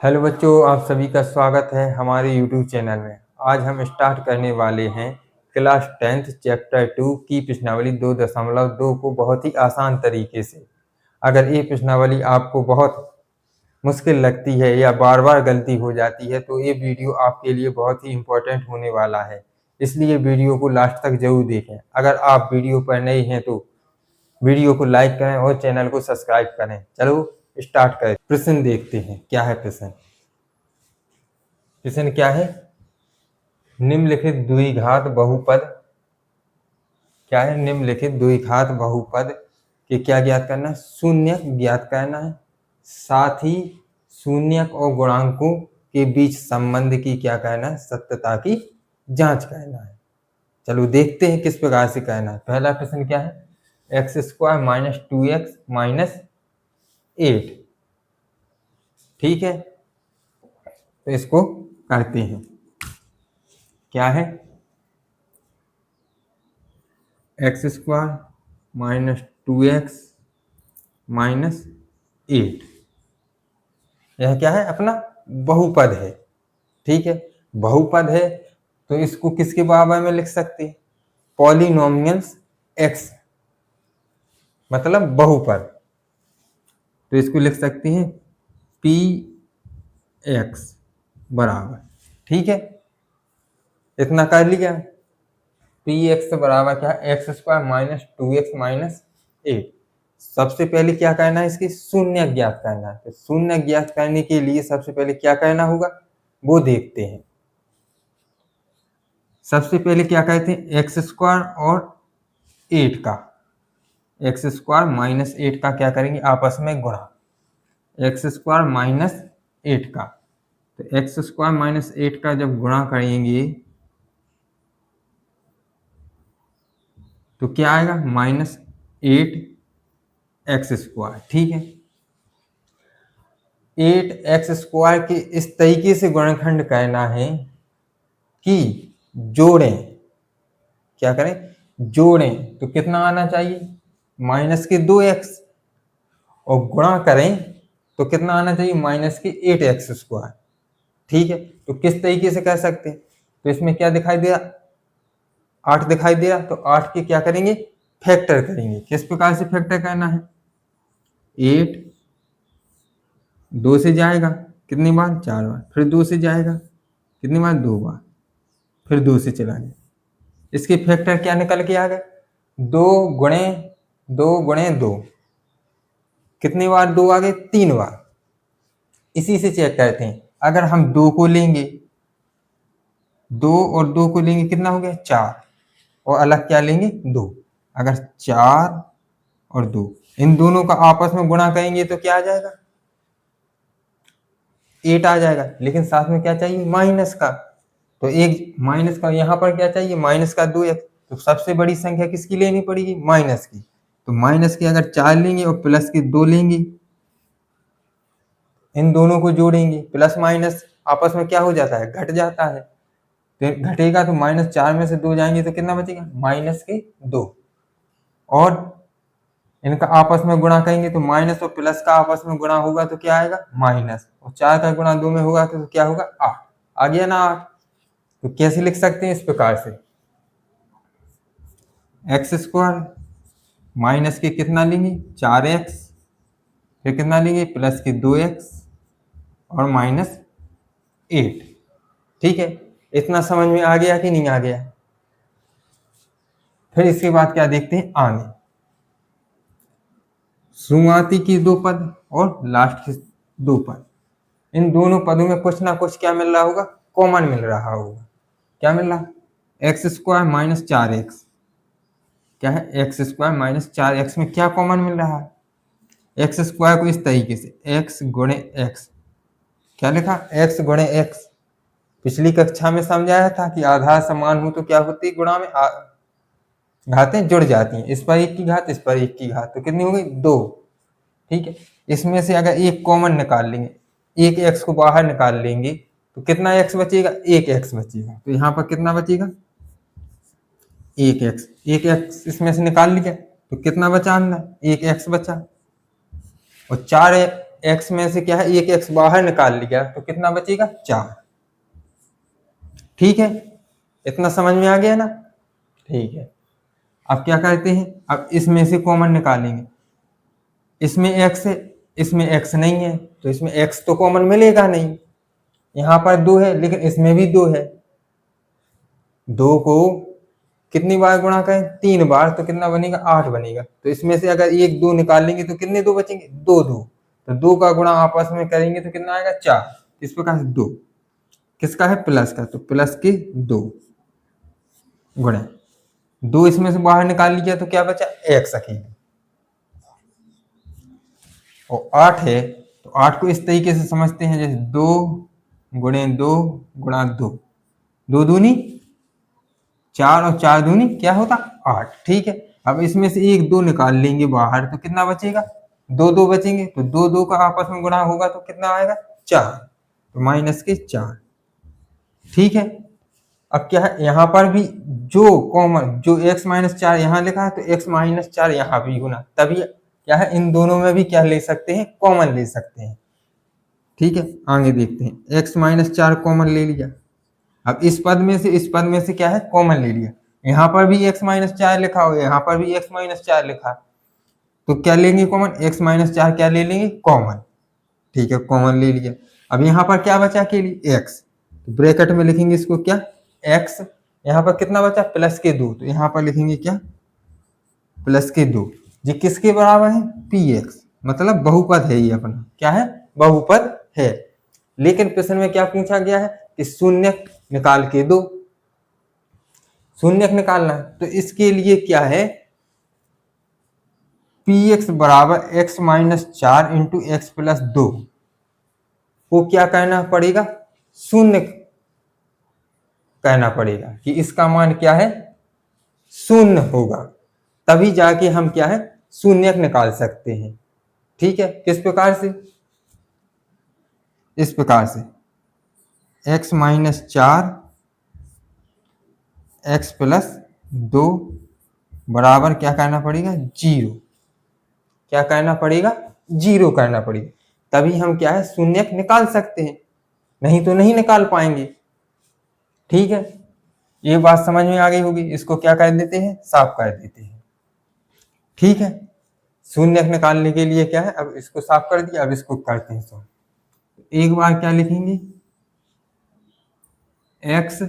Hello बच्चों, आप सभी का स्वागत है हमारे यूट्यूब चैनल में। आज हम स्टार्ट करने वाले हैं क्लास 10th चैप्टर 2 की प्रश्नावली 2.2 को बहुत ही आसान तरीके से। अगर ये प्रश्नावली आपको बहुत मुश्किल लगती है या बार बार गलती हो जाती है तो ये वीडियो आपके लिए बहुत ही इम्पोर्टेंट होने वाला है, इसलिए वीडियो को लास्ट तक जरूर देखें। अगर आप वीडियो पर नए हैं तो वीडियो को लाइक करें और चैनल को सब्सक्राइब करें। चलो स्टार्ट करें। प्रश्न देखते हैं क्या है। प्रश्न क्या है? निम्नलिखित द्विघात बहुपद क्या है? निम्नलिखित द्विघात बहुपद के क्या ज्ञात करना है? शून्यक ज्ञात करना है। साथ ही शून्यक और गुणांकों के बीच संबंध की क्या करना है? सत्यता की जांच करना है। चलो देखते हैं किस प्रकार से करना है। पहला प्रश्न क्या है? x² minus 2x minus 8। ठीक है, तो इसको करते हैं। क्या है? x² minus 2x minus 8। यह क्या है? अपना बहुपद है। ठीक है, बहुपद है तो इसको किसके बराबर में लिख सकते हैं? पॉलिनोमियल्स x, मतलब बहुपद। तो इसको लिख सकते हैं px बराबर। ठीक है, इतना कर लिया। px बराबर क्या है? x² minus 2x minus 8। सबसे पहले क्या करना है? इसकी शून्य ज्ञात करना है। तो शून्य ज्ञात करने के लिए सबसे पहले क्या करना होगा वो देखते हैं। सबसे पहले क्या कहते हैं? x² और 8 का, x² माइनस 8 का क्या करेंगे? आपस में गुणा। x² माइनस 8 का, तो x² माइनस 8 का जब गुणा करेंगे तो क्या आएगा? Minus 8x²। ठीक है, 8x² के इस तरीके से गुणनखंड करना है कि जोड़ें। क्या करें? जोड़ें। तो कितना आना चाहिए? माइनस के 2x। और गुणा करें तो कितना आना चाहिए? माइनस के 8x²। ठीक है, तो किस तरीके से कर सकते हैं? तो इसमें क्या दिखाई दे रहा? 8 दिखाई दे रहा। तो 8 के क्या करेंगे? फैक्टर करेंगे। किस प्रकार से फैक्टर करना है? 8 2 से जाएगा कितनी बार? 4 बार। फिर 2 से जाएगा कितनी बार? 2 बार। फिर 2 से चला गया। इसके फैक्टर क्या निकल के आ गए? 2 गुणे 2 गुणे 2। कितनी बार 2 आ गए? 3 बार। इसी से चेक करते हैं। अगर हम 2 को लेंगे, 2 और 2 को लेंगे कितना हो गया? 4। और अलग क्या लेंगे? 2। अगर 4 और 2 इन दोनों का आपस में गुणा करेंगे तो क्या आ जाएगा? 8 आ जाएगा। लेकिन साथ में क्या चाहिए? माइनस का। तो एक माइनस का, यहाँ पर क्या चाहिए? माइनस का 2x। तो सबसे बड़ी संख्या किसकी लेनी पड़ेगी? माइनस की। तो माइनस की अगर 4 लेंगे और प्लस की 2 लेंगे, इन दोनों को जोड़ेंगे, प्लस माइनस आपस में क्या हो जाता है? घट जाता है। तो घटेगा तो -4 में से 2 जाएंगे तो कितना बचेगा? -2। और इनका आपस में गुणा करेंगे तो माइनस और प्लस का आपस में गुणा होगा तो क्या आएगा? माइनस। और 4 का गुणा 2 में होगा तो क्या होगा? 8। आ गया ना 8? तो कैसे लिख सकते हैं? इस प्रकार से, x² माइनस के कितना लेंगे? 4x। फिर कितना लेंगे? प्लस के 2x और माइनस 8। ठीक है, इतना समझ में आ गया कि नहीं आ गया? फिर इसके बाद क्या देखते हैं आगे। शुरुआती की 2 पद और लास्ट के 2 पद, इन दोनों पदों में कुछ ना कुछ क्या मिल रहा होगा? कॉमन मिल रहा होगा। क्या मिल रहा? x² minus 4x। क्या है? x² माइनस 4x में क्या कॉमन मिल रहा है? x² को इस तरीके से x गुणे x, क्या लिखा? x गुणे x। पिछली कक्षा में समझाया था कि आधार समान हो तो क्या होती है? गुणा में घातें जुड़ जाती हैं। इस पर 1 की घात, इस पर 1 की घात, तो कितनी हो गई? 2। ठीक है, इसमें से अगर एक कॉमन निकाल लेंगे, एक x को बाहर निकाल लेंगे तो कितना x बचेगा? 1x बचेगा। तो यहाँ पर कितना बचेगा? 1x। 1x इसमें से निकाल लिया तो कितना बचा अंदर? 1x बचा। और x में से क्या है, एक x बाहर निकाल लिया तो कितना बचेगा, 4। ठीक है, इतना समझ में आ गया ना। ठीक है, अब क्या करते हैं, अब इसमें से कॉमन निकालेंगे। इसमें x है, इसमें x नहीं है, तो इसमें x तो कॉमन मिलेगा नहीं। यहाँ पर 2 है लेकिन इसमें भी 2 है। 2 को कितनी बार गुणा करें, 3 बार, तो कितना बनेगा, 8 बनेगा। तो इसमें से अगर 1 2 निकाल लेंगे तो कितने 2 बचेंगे, 2 2। तो 2 का गुणा आपस में करेंगे तो कितना आएगा, 4। इस प्रकार से 2 किसका है, प्लस का, तो प्लस के 2 गुणे 2, इसमें से बाहर निकाल लिया तो क्या बचा, x अकेले। और 8 है तो 8 को इस तरीके से समझते हैं जैसे 2 गुणे 2 गुणा 2, 2 दूनी 4 और 4 दूनी क्या होता, 8। ठीक है, अब इसमें से 1 2 निकाल लेंगे बाहर तो कितना बचेगा, 2 2 बचेंगे। तो 2 2 का आपस में गुणा होगा तो कितना आएगा, 4, तो माइनस के 4। ठीक है, अब क्या है, यहाँ पर भी जो कॉमन, जो x माइनस 4 यहाँ लिखा है तो x माइनस 4 यहाँ भी गुना, तभी क्या है, इन दोनों में भी क्या ले सकते हैं, कॉमन ले सकते हैं। ठीक है, आगे देखते हैं, x माइनस 4 कॉमन ले लिया। अब इस पद में से, इस पद में से क्या है, कॉमन ले लिया। यहाँ पर भी x माइनस 4 लिखा हो, यहाँ पर भी x माइनस 4 लिखा, तो क्या लेंगे कॉमन, x माइनस 4 क्या ले लेंगे, कॉमन। ठीक है, कॉमन ले लिया। अब यहाँ पर क्या बचा के लिए, x, तो ब्रैकेट में लिखेंगे इसको क्या, x। यहाँ पर कितना बचा, प्लस के 2, तो यहाँ पर लिखेंगे क्या, प्लस के 2। ये किसके बराबर है, px, मतलब बहुपद है ये अपना, क्या है, बहुपद है। लेकिन प्रश्न में क्या पूछा गया है कि शून्य निकाल के दो, शून्य निकालना है। तो इसके लिए क्या है, px बराबर x minus 4 into x plus 2 को क्या कहना पड़ेगा, शून्य कहना पड़ेगा कि इसका मान क्या है, शून्य होगा, तभी जाके हम क्या है, शून्य निकाल सकते हैं। ठीक है, किस प्रकार से, इस प्रकार से x माइनस 4 एक्स प्लस 2 बराबर क्या कहना पड़ेगा, 0। क्या कहना पड़ेगा, 0 कहना पड़ेगा, तभी हम क्या है, शून्य निकाल सकते हैं, नहीं तो नहीं निकाल पाएंगे। ठीक है, ये बात समझ में आ गई होगी। इसको क्या कर देते हैं, साफ कर देते हैं। ठीक है, शून्य निकालने के लिए क्या है, अब इसको साफ कर दिया, अब इसको करते हैं सॉल्व। एक बार क्या लिखेंगे, x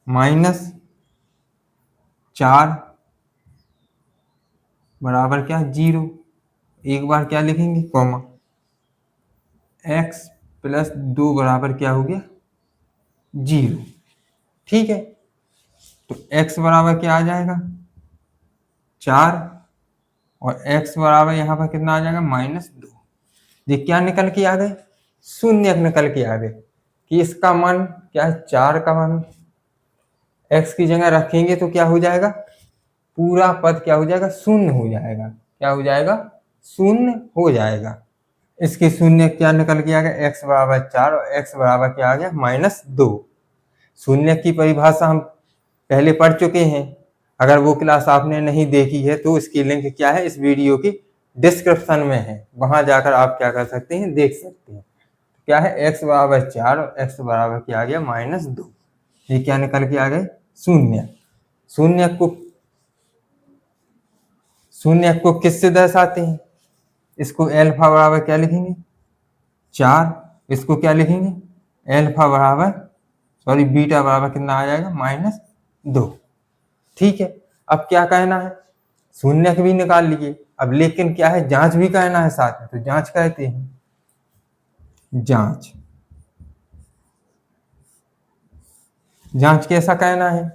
माइनस 4 बराबर क्या, 0। एक बार क्या लिखेंगे, कॉमा, x प्लस 2 बराबर क्या हो गया, 0। ठीक है, तो x बराबर क्या आ जाएगा, 4, और x बराबर यहाँ पर कितना आ जाएगा, माइनस 2। ये क्या निकल के आ गए, शून्य निकल के आ गए कि इसका मान क्या है, 4 का मान x की जगह रखेंगे तो क्या हो जाएगा, पूरा पद क्या हो जाएगा, शून्य हो जाएगा। क्या हो जाएगा, शून्य हो जाएगा। इसके शून्य क्या निकल के आ गया, x बराबर 4 और x बराबर क्या आ गया, माइनस 2। शून्य की परिभाषा हम पहले पढ़ चुके हैं, अगर वो क्लास आपने नहीं देखी है तो इसकी लिंक क्या है, इस वीडियो की डिस्क्रिप्शन में है, वहां जाकर आप क्या कर सकते हैं, देख सकते हैं। क्या है, x बराबर 4 और x बराबर क्या आ गया, माइनस 2। ये क्या निकल के आ गए, शून्य। शून्य को किससे दर्शाते हैं, इसको अल्फा बराबर क्या लिखेंगे, 4। इसको क्या लिखेंगे, अल्फा बराबर, सॉरी बीटा बराबर कितना आ जाएगा, माइनस 2। ठीक है, अब क्या कहना है, शून्य भी निकाल लिए, अब लेकिन क्या है, जांच भी कहना है साथ में, तो जांच कहते हैं, जांच। जांच कैसा कहना है,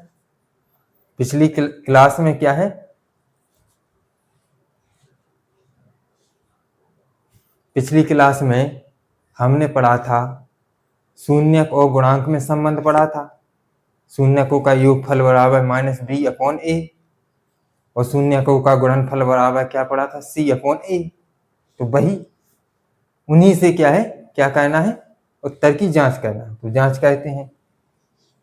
पिछली क्लास में क्या है, पिछली क्लास में हमने पढ़ा था, शून्यक और गुणांक में संबंध पढ़ा था। शून्यकों का योगफल बराबर माइनस बी अपॉन ए, और शून्यकों का गुणनफल बराबर क्या पढ़ा था, सी अपॉन ए। तो वही उन्हीं से क्या है, क्या कहना है, उत्तर की जांच करना है, तो जांच कहते हैं।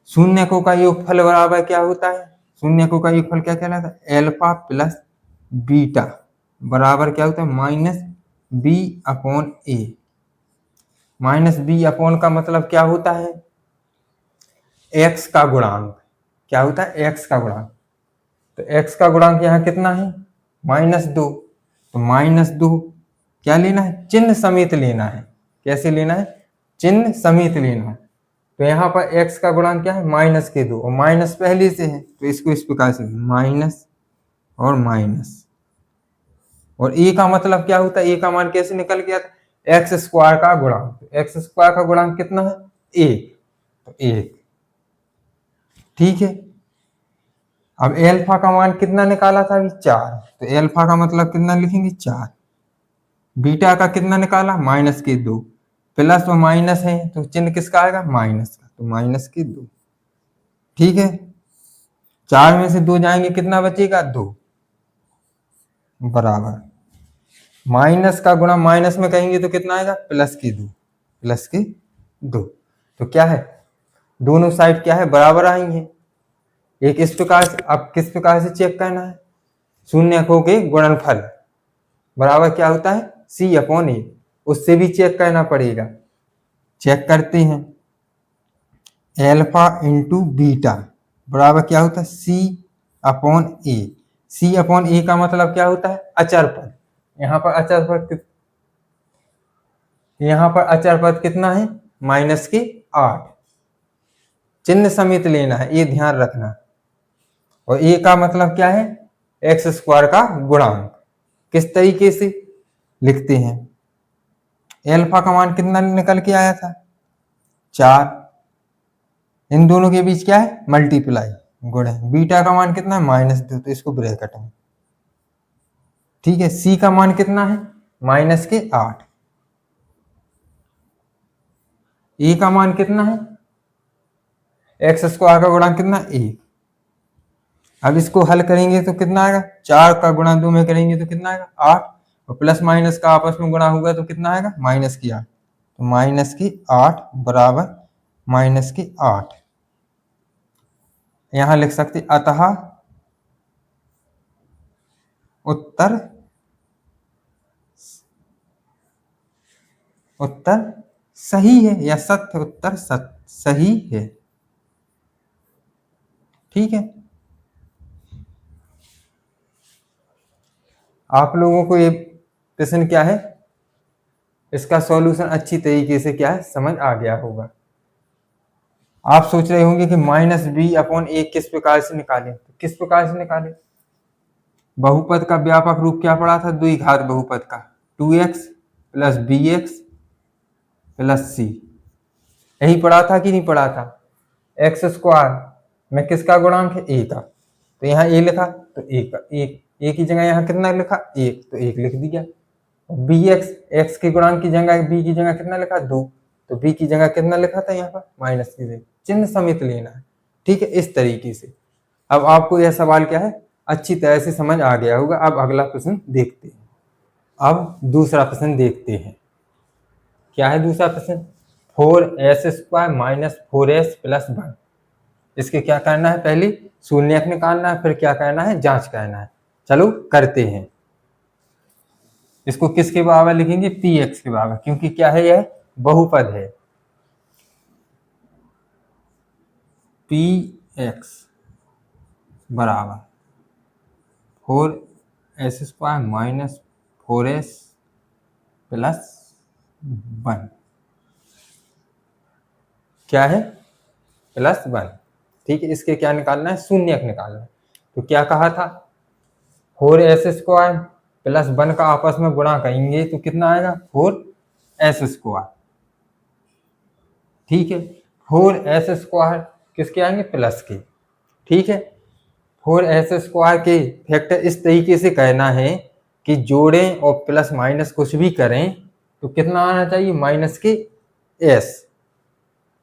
शून्यकों का योगफल बराबर क्या होता है, शून्यकों का योगफल क्या कहलाता है, एल्फा प्लस बीटा बराबर क्या होता है, माइनस बी अपॉन ए। माइनस बी अपॉन का मतलब क्या होता है, एक्स का गुणांक। क्या होता है, एक्स का गुणांक। तो एक्स का गुणांक यहाँ कितना है, -2। तो -2 क्या लेना है, चिन्ह समेत लेना है। कैसे लेना है, चिन्ह समेत लेना है। तो यहाँ पर एक्स का गुणांक क्या है, -2, और माइनस पहले से है तो इसको इस प्रकार से माइनस और माइनस। और ए का मतलब क्या होता है, ए का मान कैसे निकल गया था, एक्स स्क्वायर का गुणांक। एक्स स्क्वायर का गुणांक कितना है, 1, तो 1। ठीक है, अब एल्फा का मान कितना निकाला था अभी, 4। तो एल्फा का मतलब कितना लिखेंगे, 4। बीटा का कितना निकाला, -2। प्लस और माइनस है तो चिन्ह किसका आएगा, माइनस का, तो -2। ठीक है, 4 में से 2 जाएंगे, कितना बचेगा, 2, बराबर माइनस का गुणा माइनस में कहेंगे तो कितना आएगा, +2, +2। तो क्या है, दोनों साइड क्या है, बराबर आएंगे। एक इस प्रकार से, अब किस प्रकार से चेक करना है, शून्यकों के गुणनफल बराबर क्या होता है, C/A। उससे भी चेक करना पड़ेगा। चेक करते हैं, एल्फा इंटू बीटा बराबर क्या होता है, C/A। C/A का मतलब क्या होता है, अचर पद। यहाँ पर अचर पद, यहाँ पर अचर पद कितना है, -8। चिन्ह समेत लेना है, ये ध्यान रखना। और ए का मतलब क्या है, एक्स स्क्वायर का गुणांक। किस तरीके से लिखते हैं, एल्फा का मान कितना निकल के आया था, 4। इन दोनों के बीच क्या है, मल्टीप्लाई, गुण है। बीटा का मान कितना है, -2, तो इसको ब्रैकेट में। ठीक है, सी का मान कितना है, -8। ए का मान कितना है, एक्स स्क्वायर का गुणांक कितना, 1। अब इसको हल करेंगे तो कितना आएगा, 4 का गुणा 2 में करेंगे तो कितना आएगा, 8। और प्लस माइनस का आपस में गुणा होगा तो कितना आएगा, -8। तो -8 बराबर -8। यहां लिख सकते, अतः उत्तर सही है, या सत्य उत्तर सही है। ठीक है, आप लोगों को ये प्रश्न क्या है, इसका सॉल्यूशन अच्छी तरीके से क्या है, समझ आ गया होगा। आप सोच रहे होंगे कि -b/a किस प्रकार से निकालें, तो किस प्रकार से निकालें, बहुपद का व्यापक रूप क्या पड़ा था, द्विघात बहुपद का, 2x + bx + c। यही पढ़ा था कि नहीं पढ़ा था, एक्स स्क्वायर में किसका गुणांक है, a का। तो यहाँ a लिखा तो a का, a की जगह यहाँ कितना लिखा, 1, तो 1 लिख दिया। bx, x के गुणांक की जगह b की जगह कितना लिखा, 2, तो b की जगह कितना लिखा था यहाँ पर, माइनस की जगह, चिन्ह समेत लेना है। ठीक है, इस तरीके से। अब आपको यह सवाल क्या है, अच्छी तरह से समझ आ गया होगा। अब अगला प्रश्न देखते हैं। अब दूसरा प्रश्न देखते हैं, क्या है दूसरा प्रश्न, 4s² - 4s + 1। इसके क्या करना है, पहले शून्यक निकालना है, फिर क्या करना है, जांच करना है। चलो करते हैं। इसको किसके बराबर लिखेंगे, px के बराबर, क्योंकि क्या है, यह बहुपद है। px बराबर 4s² - 4s + 1। क्या है, +1। ठीक है, इसके क्या निकालना है, शून्यक निकालना है। तो क्या कहा था, 4s² + 1 का आपस में गुणा करेंगे तो कितना आएगा, 4s²। ठीक है, 4s² किसके आएंगे, प्लस के। ठीक है, 4s² के फैक्टर इस तरीके से कहना है कि जोड़ें और प्लस माइनस कुछ भी करें तो कितना आना चाहिए, -s।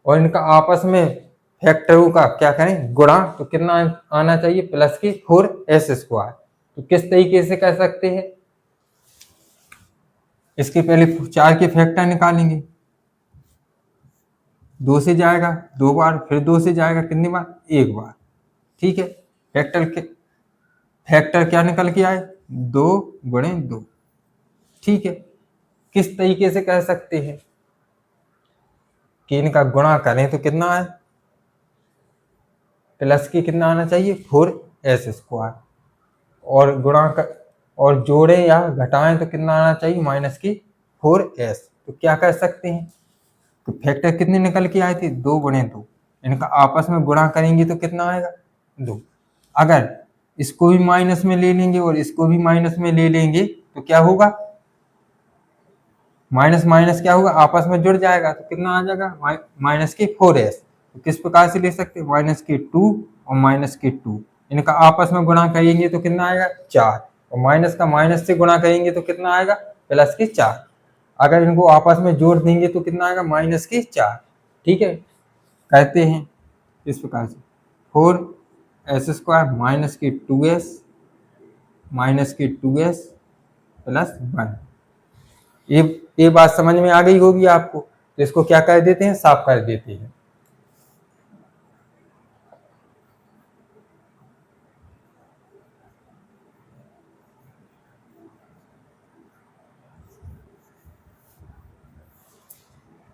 और इनका आपस में फैक्टरों का क्या करें, गुणा, तो कितना आना चाहिए, +4s²। तो किस तरीके से कह सकते हैं, इसके पहले 4 के फैक्टर निकालेंगे। 2 से जाएगा 2 बार, फिर 2 से जाएगा कितनी बार, 1 बार। ठीक है, फैक्टर क्या निकल के आए, 2 × 2। ठीक है, किस तरीके से कह सकते हैं कि इनका गुणा करें तो कितना है, प्लस की कितना आना चाहिए 4s², और गुणा कर और जोड़ें या घटाएं तो कितना आना चाहिए -4s। तो क्या कर सकते हैं, तो फैक्टर कितने निकल के आए थे 2 × 2, इनका आपस में गुणा करेंगे तो कितना आएगा 2। अगर इसको भी माइनस में ले लेंगे और इसको भी माइनस में ले लेंगे तो क्या होगा, माइनस माइनस क्या होगा, आपस में जुड़ जाएगा तो कितना आ जाएगा -4s। तो किस प्रकार से ले सकते हैं -2 और -2, इनका आपस में गुणा करेंगे तो कितना आएगा 4, और माइनस का माइनस से गुणा करेंगे तो कितना आएगा +4। अगर इनको आपस में जोड़ देंगे तो कितना आएगा -4। ठीक है, कहते हैं इस प्रकार से 4s² -2s +1। ये बात समझ में आ गई होगी आपको, तो इसको क्या कर देते हैं, साफ कर देते हैं।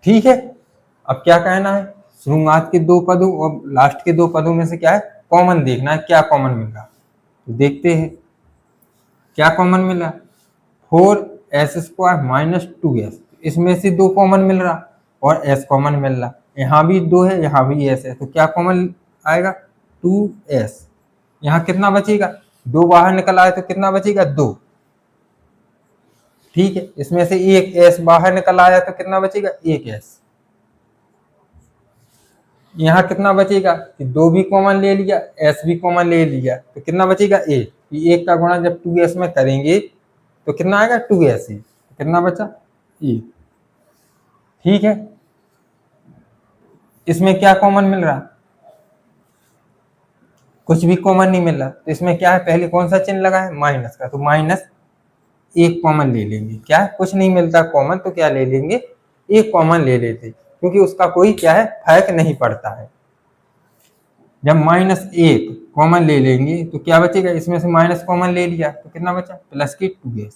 ठीक है, अब क्या कहना है, शुरुआत के 2 पदों और लास्ट के 2 पदों में से क्या है कॉमन देखना है, क्या कॉमन मिल रहा, तो देखते हैं क्या कॉमन मिला। 4s² -2s, इसमें से 2 कॉमन मिल रहा और s कॉमन मिल रहा, यहाँ भी 2 है यहाँ भी s है, तो क्या कॉमन आएगा 2s। यहाँ कितना बचेगा, 2 बाहर निकल आए तो कितना बचेगा 2। ठीक है, इसमें से एक s बाहर निकल आया तो कितना बचेगा 1s। यहाँ कितना बचेगा कि 2 भी कॉमन ले लिया s भी कॉमन ले लिया तो कितना बचेगा 1। एक का गुणा जब 2s में करेंगे तो कितना आएगा 2s ही, कितना बचा 1। ठीक है, इसमें क्या कॉमन मिल रहा, कुछ भी कॉमन नहीं मिल रहा, तो इसमें क्या है पहले कौन सा चिन्ह लगा है माइनस का, तो -1 कॉमन ले लेंगे। क्या है, कुछ नहीं मिलता कॉमन तो क्या ले लेंगे 1 कॉमन ले लेते, क्योंकि उसका कोई क्या है फर्क नहीं पड़ता है। जब -1 कॉमन ले लेंगे तो क्या बचेगा, इसमें से माइनस कॉमन ले लिया तो कितना बचा +2s।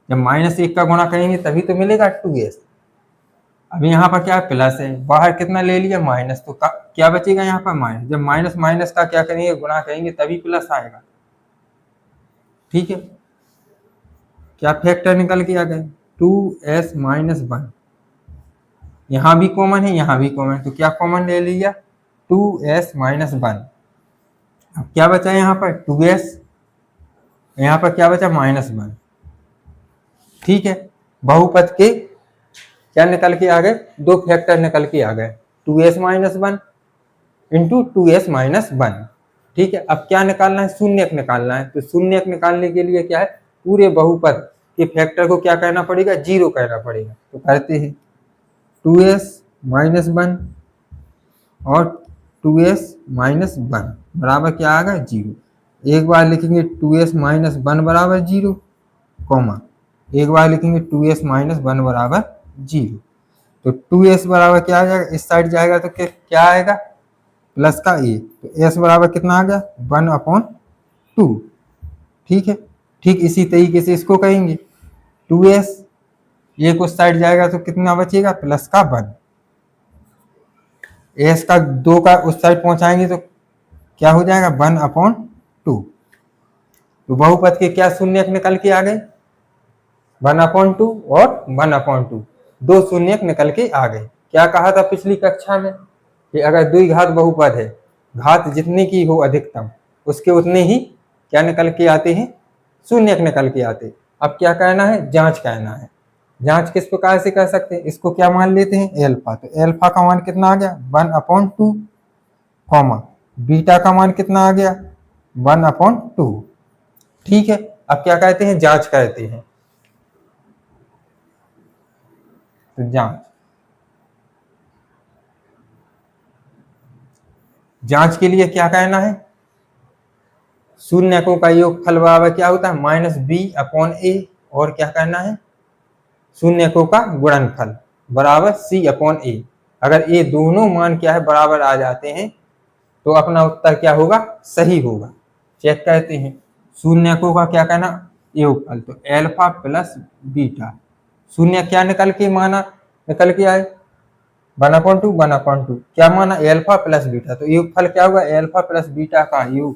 जब -1 का गुणा करेंगे तभी तो मिलेगा 2s। अब यहाँ पर क्या प्लस है, बाहर कितना ले लिया माइनस, तो क्या बचेगा यहाँ पर माइनस। जब माइनस माइनस का क्या करेंगे गुणा करेंगे तभी प्लस आएगा। ठीक है, क्या फैक्टर निकल के आ गए 2s - 1, यहाँ भी कॉमन है यहाँ भी कॉमन है, तो क्या कॉमन ले लिया 2s - 1। अब क्या बचा यहाँ पर 2s, यहाँ पर क्या बचा -1। ठीक है, बहुपद के क्या निकल के आ गए, 2 फैक्टर निकल के आ गए 2s - 1 इंटू 2s - 1। ठीक है, अब क्या निकालना है, शून्यक निकालना है। तो शून्यक निकालने के लिए क्या है, पूरे बहुपद के फैक्टर को क्या करना पड़ेगा 0 करना पड़ेगा। तो करते हैं 2s - 1 और 2s - 1 बराबर क्या आएगा 0। एक बार लिखेंगे 2s - 1 बराबर 0, कॉमा एक बार लिखेंगे 2s - 1 बराबर 0। तो 2s बराबर क्या आ जाएगा, इस साइड जाएगा तो क्या आएगा प्लस का a, तो s बराबर कितना आ गया 1/2। ठीक है, ठीक इसी तरीके से इसको कहेंगे 2s, एक उस साइड जाएगा तो कितना बचेगा प्लस का 1, s का 2 का उस साइड पहुंचाएंगे तो क्या हो जाएगा 1/2। तो बहुपद के क्या शून्यक निकल के आ गए 1/2 और 1/2, 2 शून्यक निकल के आ गए। क्या कहा था पिछली कक्षा में कि अगर द्विघात बहुपद है, घात जितनी की हो अधिकतम उसके उतने ही क्या निकल के आते हैं शून्यक निकल के आते। अब क्या कहना है, जांच कहना है। जांच किस प्रकार से कर सकते हैं, इसको क्या मान लेते हैं एल्फा, तो एल्फा का मान कितना आ गया 1/2, कॉमा बीटा का मान कितना आ गया 1/2। ठीक है, अब क्या कहते हैं जांच कहते हैं। तो जांच के लिए क्या कहना है, शून्यकों का योगफल बराबर क्या होता है -b/a, और क्या कहना है शून्यकों का गुणनफल बराबर c/a। अगर ये दोनों मान क्या है बराबर आ जाते हैं तो अपना उत्तर क्या होगा सही होगा। चेक करते हैं शून्यकों का क्या कहना योगफल, तो एल्फा प्लस बीटा शून्य क्या निकल के माना, निकल के आए 1/2 1/2 क्या माना एल्फा प्लस बीटा, तो योगफल क्या होगा एल्फा प्लस बीटा का योग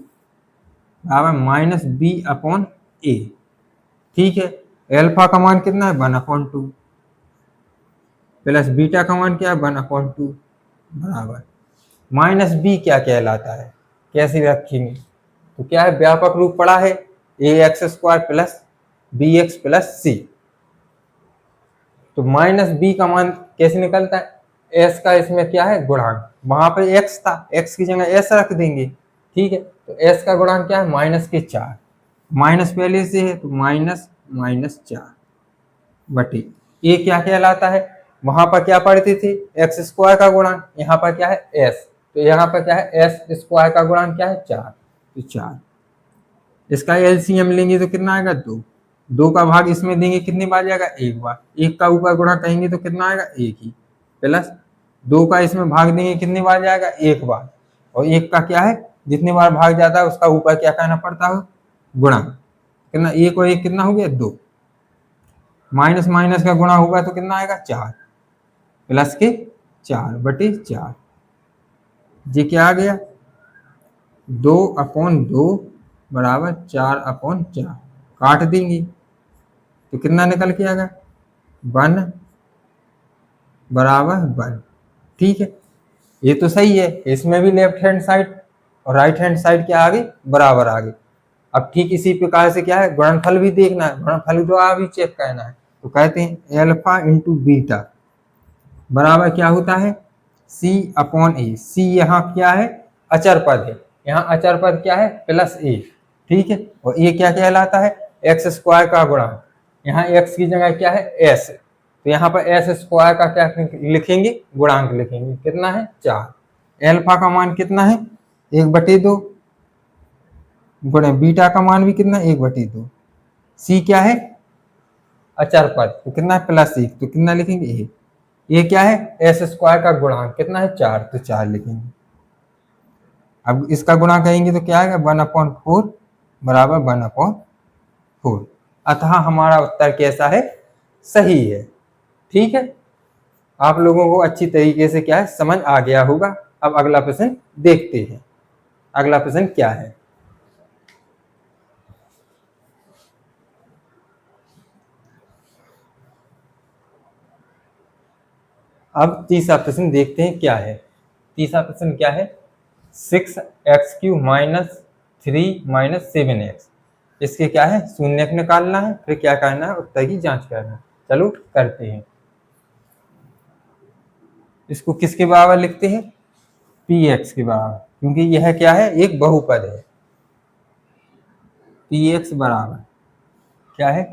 बराबर माइनस बी अपॉन ए। ठीक है, एल्फा का मान कितना है 1/2 प्लस बीटा का मान क्या है 1/2 बराबर माइनस बी क्या कहलाता है, कैसे रखेंगे, तो क्या है व्यापक रूप पड़ा है a x square plus b x plus c, तो माइनस बी का मान कैसे निकलता है, एस का इसमें क्या है गुणांक, वहां पे एक्स था, एक्स की जगह एस रख देंगे। ठीक है, तो एस का गुणांक क्या है -4, माइनस पहले से है तो -4 बटे ए क्या कहलाता है, वहां पर क्या पढ़ते थे एक्स स्क्वायर का गुणांक, यहाँ पर क्या है एस, तो यहाँ पर क्या है एस स्क्वायर का गुणांक क्या है 4, तो 4 इसका एलसीएम लेंगे तो कितना आएगा 2, 2 का भाग इसमें देंगे कितनी बार जाएगा एक बार, एक का ऊपर गुणा कहेंगे तो कितना आएगा एक ही, प्लस 2 का इसमें भाग देंगे कितनी बार जाएगा एक बार, और एक का क्या है जितनी बार भाग जाता है उसका ऊपर क्या कहना पड़ता है गुणा, कितना एक और एक कितना हो गया 2, माइनस माइनस का गुणा होगा तो कितना आएगा 4 प्लस के 4/4, ये क्या आ गया 2/2 बराबर 4/4, काट देंगे तो कितना निकल के आएगा 1 बराबर 1। ठीक है, ये तो सही है, इसमें भी लेफ्ट हैंड साइड और राइट हैंड साइड क्या आ गई बराबर आ गई। अब ठीक इसी प्रकार से क्या है गुणनफल भी देखना है, गुणनफल तो भी चेक करना है, तो कहते हैं एल्फा इंटू बीटा बराबर क्या होता है C/A, सी यहाँ क्या है अचर पद है, यहाँ अचर पद क्या है +a। ठीक है, और ये क्या कहलाता है एक्स स्क्वायर का गुणांक, यहाँ x की जगह क्या है s, तो यहाँ पर s स्क्वायर का क्या लिखेंगे गुणांक लिखेंगे, कितना है 4, एल्फा का मान कितना है 1/2 गुणे बीटा का मान भी कितना 1/2, सी क्या है अचर पद तो कितना है +1, तो कितना लिखेंगे ये क्या है एस स्क्वायर का गुणांक कितना है 4, तो 4 लिखेंगे। अब इसका गुणा करेंगे तो क्या आएगा 1/4 बराबर 1/4, अतः हमारा उत्तर कैसा है सही है। ठीक है, आप लोगों को अच्छी तरीके से क्या है समझ आ गया होगा। अब अगला प्रश्न देखते हैं, अगला प्रश्न क्या है। अब तीसरा प्रश्न देखते हैं क्या है। तीसरा प्रश्न क्या है 6x³ - 3 - 7x, इसके क्या है शून्यक निकालना है, फिर क्या करना है उत्तर की जांच करना है। चलो करते हैं, इसको किसके बराबर लिखते हैं px के बराबर, क्योंकि यह क्या है एक बहुपद है। px बराबर क्या है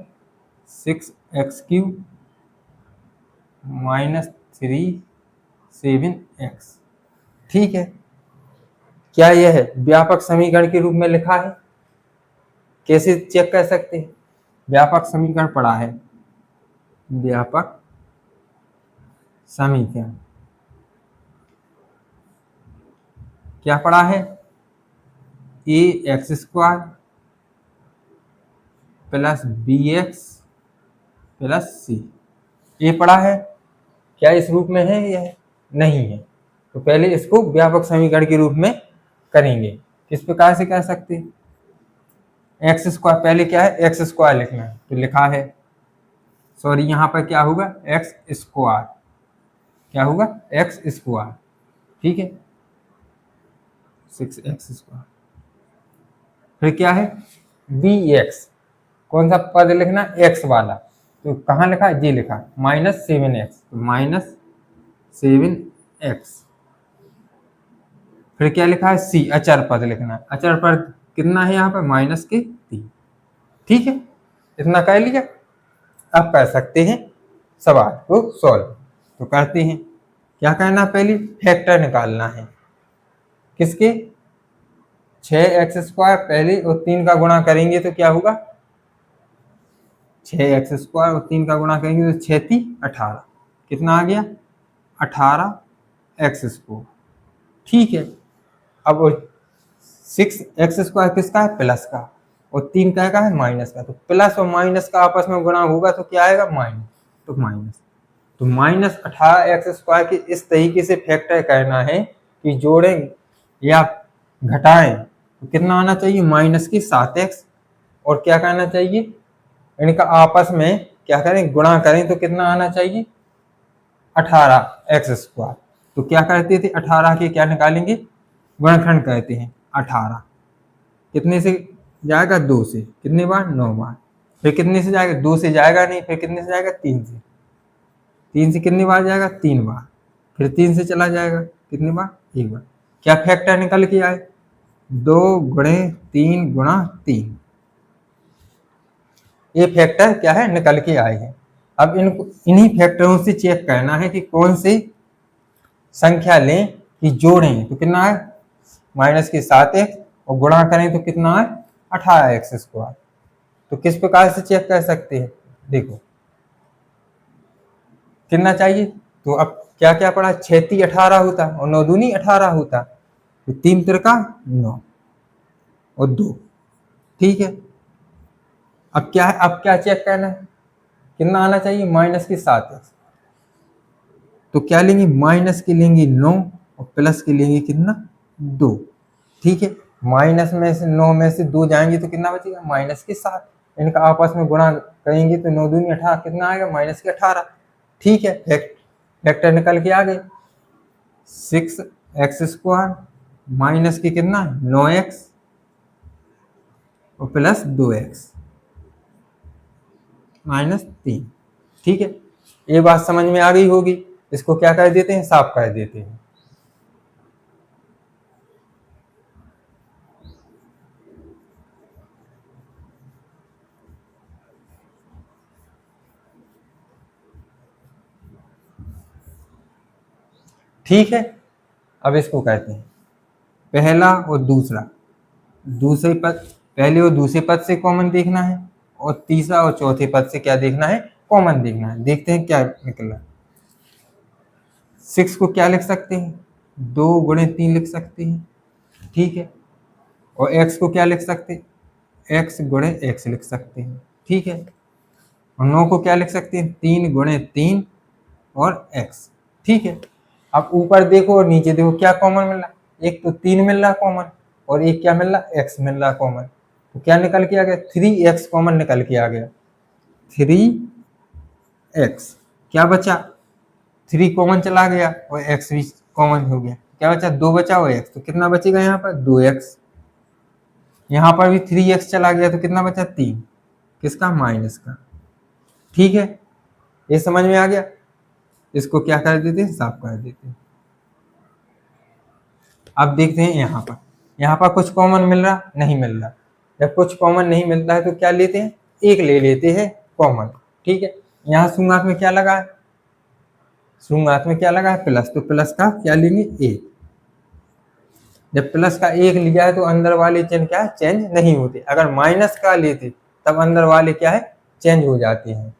6x³ - 3 7x। ठीक है, क्या यह है व्यापक समीकरण के रूप में लिखा है, कैसे चेक कर सकते हैं, व्यापक समीकरण पढ़ा है, व्यापक समीकरण क्या पढ़ा है ax² plus bx plus c, ये पढ़ा है, क्या इस रूप में है यह नहीं है, तो पहले इसको व्यापक समीकरण के रूप में करेंगे। किस प्रकार से कर सकते हैं x², पहले क्या है x² लिखना है, तो लिखा है सॉरी यहाँ पर क्या होगा x², क्या होगा x²। ठीक है 6x², फिर क्या है bx, कौन सा पद लिखना x वाला, तो कहाँ लिखा है जी लिखा -7x, तो -7x, फिर क्या लिखा है c अचर पद लिखना है, अचर पद कितना है यहाँ पर -3। ठीक है, इतना कर लिया, अब कर सकते हैं सवाल को सॉल्व, तो करते हैं। क्या करना पहले फैक्टर निकालना है, किसके 6x² पहले और 3 का गुणा करेंगे तो क्या होगा 6x² और 3 का गुणा करेंगे तो 6 × 18, कितना आ गया 18x²। ठीक है, अब 6x² किसका है प्लस का और 3 का है माइनस का, तो प्लस और माइनस का आपस में गुणा होगा तो क्या आएगा माइनस, तो माइनस, तो माइनस 18x² के इस तरीके से फैक्टर कहना है कि जोड़ें या घटाएं तो कितना आना चाहिए, माइनस की 7x, और क्या कहना चाहिए, इनका आपस में क्या करें, गुणा करें तो कितना आना चाहिए, 18x²। तो क्या करते थे, 18 के क्या निकालेंगे, गुणनखंड कहते हैं। 18 कितने से जाएगा, 2 से, कितनी बार, 9 बार। फिर कितने से जाएगा, 2 से जाएगा नहीं, फिर कितने से जाएगा, 3 से। 3 से कितनी बार जाएगा, 3 बार। फिर 3 से चला जाएगा कितनी बार, 1 बार। क्या फैक्टर निकल के आए, 2 गुणे 3 गुणा 3, ये फैक्टर क्या है, निकल के आए हैं। अब इनको इन्हीं फैक्टरों से चेक करना है कि कौन सी संख्या लें कि जोड़ें तो कितना है, माइनस की 7x, और गुणा करें तो कितना है, 18x²। तो किस प्रकार से चेक कर सकते हैं, देखो कितना चाहिए, तो अब क्या क्या पड़ा, 6 18 होता और 9 दूनी 18 होता, तो 3 तिरका 9 और 2, ठीक है। अब क्या है, अब क्या चेक करना है, कितना आना चाहिए, माइनस की 7x। तो क्या लेंगे, माइनस के लेंगे 9 और प्लस के लेंगे कितना, 2, ठीक है। माइनस में से 9 में से 2 जाएंगे तो कितना बचेगा, माइनस के 7। इनका आपस में गुणा करेंगे तो 9 दूनी 18, कितना आएगा, माइनस के 18, ठीक है। फैक्टर निकल के आ गए, 6x² माइनस के कितना, 9x और प्लस 2x माइनस 3, ठीक है। ये बात समझ में आ गई होगी। इसको क्या कर देते हैं, साफ कर देते हैं। ठीक है, अब इसको कहते हैं पहला और दूसरा, दूसरे पद, पहले और दूसरे पद से कॉमन देखना है, और तीसरा और चौथे पद से क्या देखना है, कॉमन देखना है। देखते हैं क्या निकला। 6 को क्या लिख सकते हैं, 2 गुणे 3 लिख सकते हैं, ठीक है। और x को क्या लिख सकते हैं, x गुणे x लिख सकते हैं, ठीक है। और 9 को क्या लिख सकते हैं, 3 गुणे 3 और x, ठीक है। अब ऊपर देखो और नीचे देखो क्या कॉमन मिल रहा, एक तो 3 मिल रहा कॉमन, और एक क्या मिल रहा, x मिल रहा कॉमन। तो क्या निकल के आ गया, 3x कॉमन निकल के आ गया, 3x। क्या बचा, 3 कॉमन चला गया और x भी कॉमन हो गया, क्या बचा, 2 बचा और x, तो कितना बचेगा यहाँ पर, 2x। यहाँ पर भी 3x चला गया तो कितना बचा, 3, किसका, माइनस का, ठीक है। ये समझ में आ गया। इसको क्या कर देते हैं, साफ कर देते हैं। अब देखते हैं यहाँ पर कुछ कॉमन मिल रहा, नहीं मिल रहा। जब कुछ कॉमन नहीं मिलता है तो क्या लेते हैं, एक ले लेते हैं कॉमन, ठीक है। यहाँ शुरुआत में क्या लगा है, शुरुआत में क्या लगा है, प्लस, तो प्लस का क्या लेंगे, 1। जब प्लस का 1 लिया है तो अंदर वाले चिन्ह क्या है, चेंज नहीं होते। अगर माइनस का लेते तब अंदर वाले क्या है, चेंज हो जाते हैं।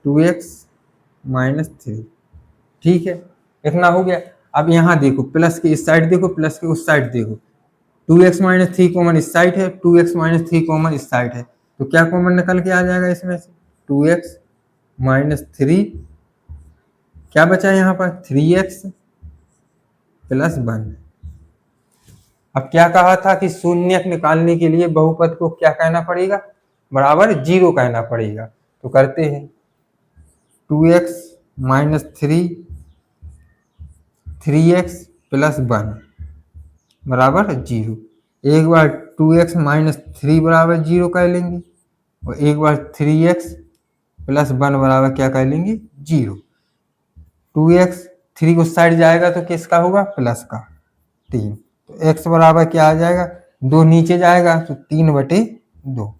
2x माइनस 3, ठीक है, इतना हो गया। अब यहाँ देखो, प्लस के इस साइड देखो, प्लस के उस साइड देखो, 2x माइनस 3 कॉमन इस साइड है, 2x माइनस 3 कॉमन इस साइड है, तो क्या कॉमन निकल के आ जाएगा इसमें से, 2x माइनस 3, क्या बचा यहाँ पर, 3x प्लस 1। अब क्या कहा था कि शून्यक निकालने के लिए बहुपद को क्या कहना पड़ेगा, बराबर 0 कहना पड़ेगा। तो करते हैं, 2x माइनस 3, 3x प्लस 1 बराबर 0। एक बार 2x माइनस 3 बराबर 0 कर लेंगे, और एक बार 3x प्लस 1 बराबर क्या कर लेंगे, 0। 2x 3 उस साइड जाएगा तो किसका होगा, प्लस का, 3। तो x बराबर क्या आ जाएगा, 2 नीचे जाएगा तो 3/2।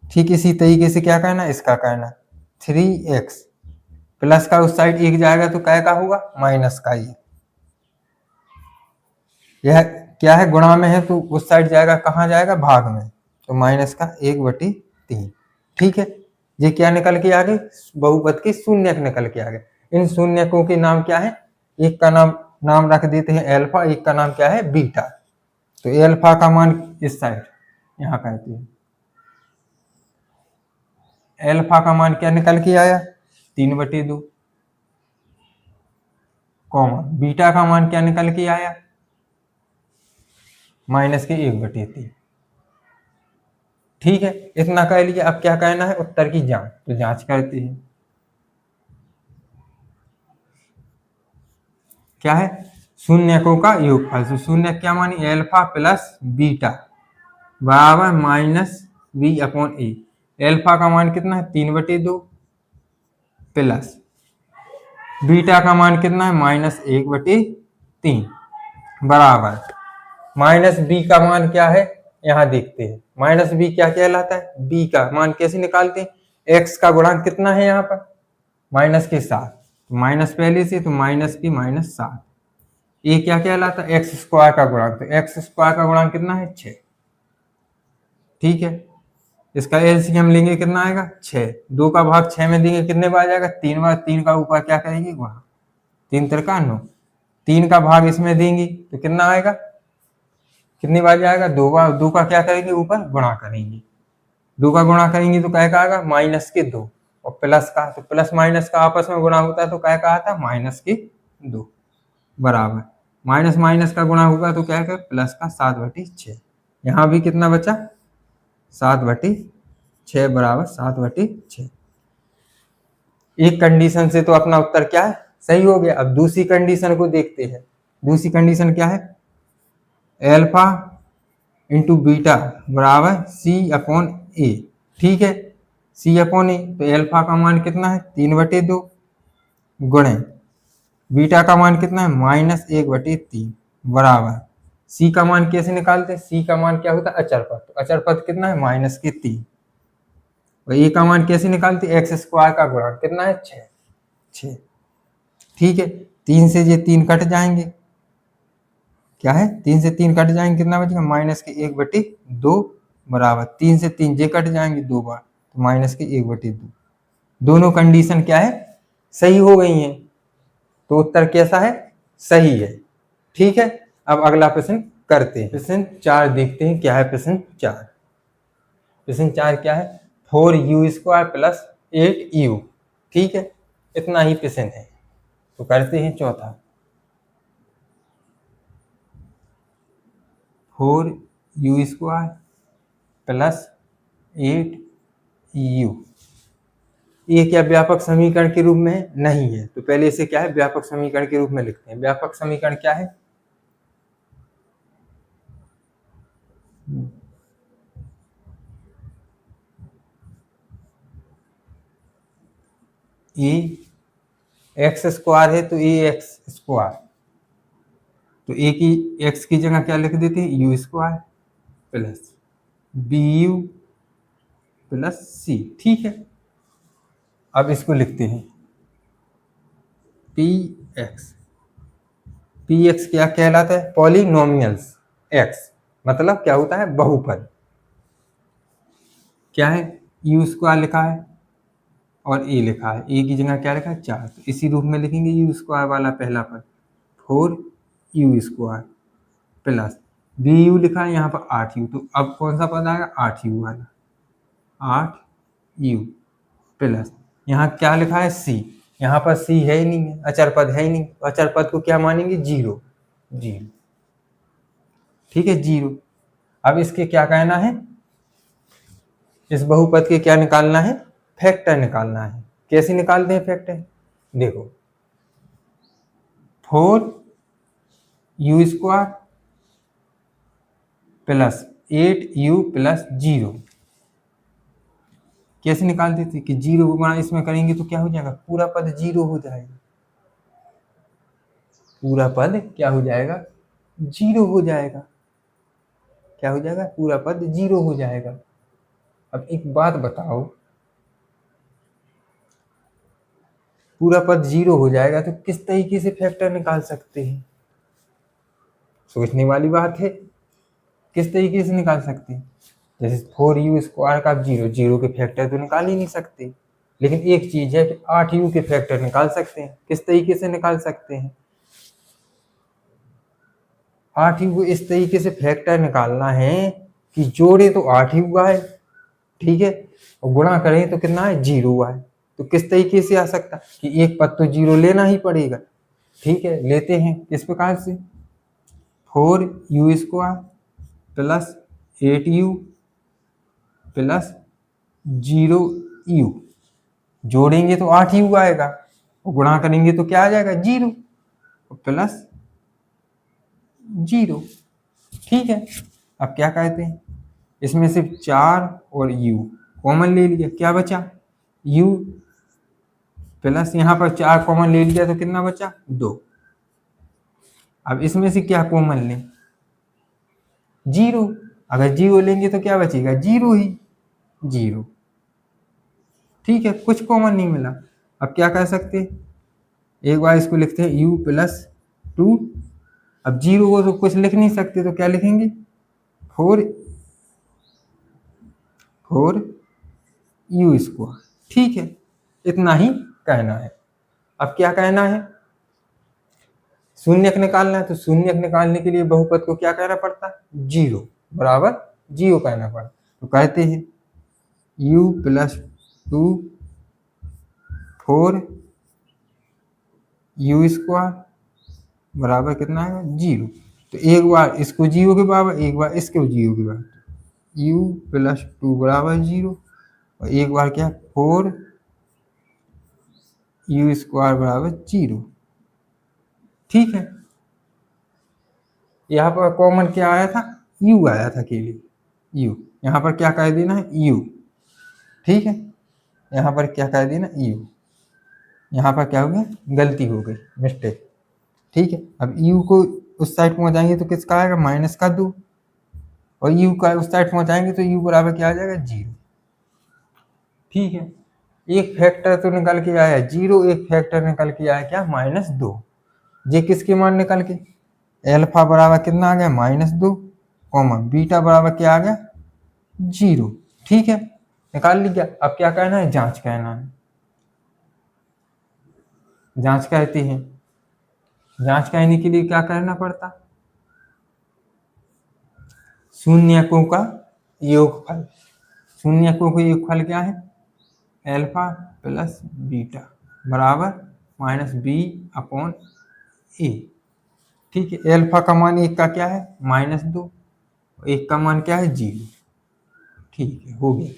ठीक इसी तरीके से क्या कहना, इसका कहना 3x प्लस का उस साइड 1 जाएगा तो क्या का होगा, माइनस का ही। यह क्या है, गुणा में है तो उस साइड जाएगा, कहाँ जाएगा, भाग में, तो माइनस का 1/3, ठीक है। ये क्या निकल के आ गए, बहुपद के शून्यक निकल के आ गए। इन शून्यकों के नाम क्या है, एक का नाम रख देते हैं अल्फा, एक का नाम क्या है, बीटा। तो अल्फा का मान इस साइड यहाँ कहते हैं, एल्फा का मान क्या निकल के आया 3/2, कॉमा बीटा का मान क्या निकल के आया -1/3। ठीक है, इतना कह लिया। अब क्या कहना है, उत्तर की जांच। तो जांच करते हैं। क्या है, शून्यकों का योगफल। तो शून्य क्या मानी, एल्फा प्लस बीटा बराबर -b/a। एल्फा का मान कितना है 3/2 प्लस बीटा का मान कितना है -1/3 बराबर माइनस बी का मान क्या है, यहाँ देखते हैं। माइनस बी क्या कहलाता है, बी का मान कैसे निकालते हैं, एक्स का गुणांक कितना है यहाँ पर -7, तो माइनस पहले से, तो -7। ये क्या कहलाता है, एक्स स्क्वायर का गुणांक। तो एक्स स्क्वायर का गुणांक कितना है 6। ठीक है, इसका एलसीएम लेंगे कितना आएगा 6। 2 का भाग 6 में देंगे कितने बार जाएगा 3 बार। 3 का ऊपर क्या करेंगे गुणा, 3 तिरका 9। 3 का भाग इसमें देंगे तो कितना आएगा, कितनी बार जाएगा 2 बार। 2 का क्या करेंगे ऊपर गुणा करेंगे। 2 का गुणा करेंगे तो क्या आएगा -2, और प्लस का, तो प्लस माइनस का आपस में गुणा होता है तो क्या कहा था -2 बराबर माइनस माइनस का गुणा होगा तो क्या है प्लस का 7/6। यहाँ भी कितना बचा 7/6 बराबर 7/6। एक कंडीशन से तो अपना उत्तर क्या है सही हो गया। अब दूसरी कंडीशन को देखते हैं। दूसरी कंडीशन क्या है, एल्फा इंटू बीटा बराबर C/A। ठीक है, C/A। तो एल्फा का मान कितना है 3/2 गुणे बीटा का मान कितना है -1/3 बराबर C का मान कैसे निकालते हैं, C का मान क्या होता है अचर पद। तो अचर पद कितना है -3। और A का मान कैसे निकालते हैं, एक्स स्क्वायर का गुणांक कितना है 6। ठीक है, 3 से ये 3 कट जाएंगे। क्या है 3 से 3 कट जाएंगे, कितना बचेगा -1/2 बराबर 3 से 3 ये कट जाएंगे 2 बार, तो -1/2। दोनों कंडीशन क्या है सही हो गई हैं। तो उत्तर कैसा है, सही है। ठीक है, अब अगला प्रश्न करते हैं। प्रश्न 4 देखते हैं क्या है। प्रश्न 4 क्या है, 4u² + 8u। ठीक है, इतना ही प्रश्न है। तो करते हैं चौथा, 4u² + 8u। ये क्या व्यापक समीकरण के रूप में है, नहीं है। तो पहले इसे क्या है व्यापक समीकरण के रूप में लिखते हैं। व्यापक समीकरण क्या है, x² है तो ax²। तो a की x की जगह क्या लिख देते हैं u² + bu + c। ठीक है, अब इसको लिखते हैं px क्या कहलाता है, पॉलिनोमियल्स। x मतलब क्या होता है बहुपद। क्या है u² लिखा है और a लिखा है, a की जगह क्या लिखा है 4। तो इसी रूप में लिखेंगे u² वाला पहला पद 4u² + bu लिखा है यहाँ पर 8u। तो अब कौन सा पद आएगा 8u वाला, 8u + यहाँ क्या लिखा है c। यहाँ पर c है ही नहीं है, अचर पद है ही नहीं। तो अचर पद को क्या मानेंगे 0। ठीक है 0। अब इसके क्या कहना है, इस बहुपद के क्या निकालना है, फैक्टर निकालना है। कैसे निकालते हैं फैक्टर, देखो 4u² + 8u + 0 कैसे निकालते थे कि 0 गुणा इसमें करेंगे तो क्या हो जाएगा, पूरा पद 0 हो जाएगा। पूरा पद क्या हो जाएगा 0 हो जाएगा। क्या हो जाएगा, पूरा पद 0 हो जाएगा। अब एक बात बताओ, पूरा पद 0 हो जाएगा तो किस तरीके से फैक्टर निकाल सकते हैं, सोचने वाली बात है। किस तरीके से निकाल सकते हैं, जैसे 4u² का 0 के फैक्टर तो निकाल ही नहीं सकते। लेकिन एक चीज है कि 8u के फैक्टर निकाल सकते हैं। किस तरीके से निकाल सकते हैं, 8u को इस तरीके से फैक्टर निकालना है कि जोड़े तो 8u आए। ठीक है, और गुणा करें तो कितना है, 0 आए। तो किस तरीके से आ सकता कि एक पद तो 0 लेना ही पड़ेगा। ठीक है, लेते हैं किस प्रकार से, 4u² plus 8u plus 0u, जोड़ेंगे तो 8u आएगा, और गुणा करेंगे तो क्या आ जाएगा, 0 प्लस 0। ठीक है, अब क्या कहते हैं, इसमें सिर्फ 4 और u कॉमन ले लिया, क्या बचा, u प्लस यहाँ पर 4 कॉमन ले लिया तो कितना बचा, 2। अब इसमें से क्या कॉमन लें, 0। अगर 0 लेंगे तो क्या बचेगा, 0 ही, 0। ठीक है, कुछ कॉमन नहीं मिला। अब क्या कर सकते हैं, एक बार इसको लिखते हैं u प्लस 2। अब 0 को तो कुछ लिख नहीं सकते, तो क्या लिखेंगे, 4u²। ठीक है, इतना ही कहना है। अब क्या कहना है, शून्यक निकालना है, तो शून्यक निकालने के लिए बहुपद को क्या कहना पड़ता है, 0 बराबर 0 कहना पड़ता। तो कहते हैं u प्लस 2 4u² बराबर कितना है, 0। तो एक बार इसको 0 के बराबर, एक बार इसको 0 के बराबर, u प्लस 2 बराबर 0, और एक बार क्या, 4u² बराबर 0। ठीक है, यहाँ पर कॉमन क्या आया था, u आया था केवल, u। यहाँ पर क्या कह देना है, u। ठीक है, यहाँ पर क्या कह देना, u। यहाँ पर क्या हो गया, गलती हो गई, मिस्टेक। ठीक है, अब u को उस साइड पहुंचाएंगे तो किसका आएगा, -2, और u का उस साइड पहुंचाएंगे तो u बराबर क्या आ जाएगा, 0। ठीक है, एक फैक्टर तो निकल के आया 0, एक फैक्टर निकल के आया क्या, -2। ये किसके मान निकल के, एल्फा बराबर कितना आ गया, -2, बीटा बराबर क्या आ गया, 0। ठीक है, निकाल लिया। अब क्या कहना है, जांच कहना है। जांच कहते हैं, जांच कहने के लिए क्या करना पड़ता, शून्यकों का योगफल। शून्यकों का योगफल क्या है, एल्फा प्लस बीटा बराबर -b/a। ठीक है, एल्फा का मान 1 का क्या है, -2, 1 का मान क्या है, 0। ठीक है, हो गया।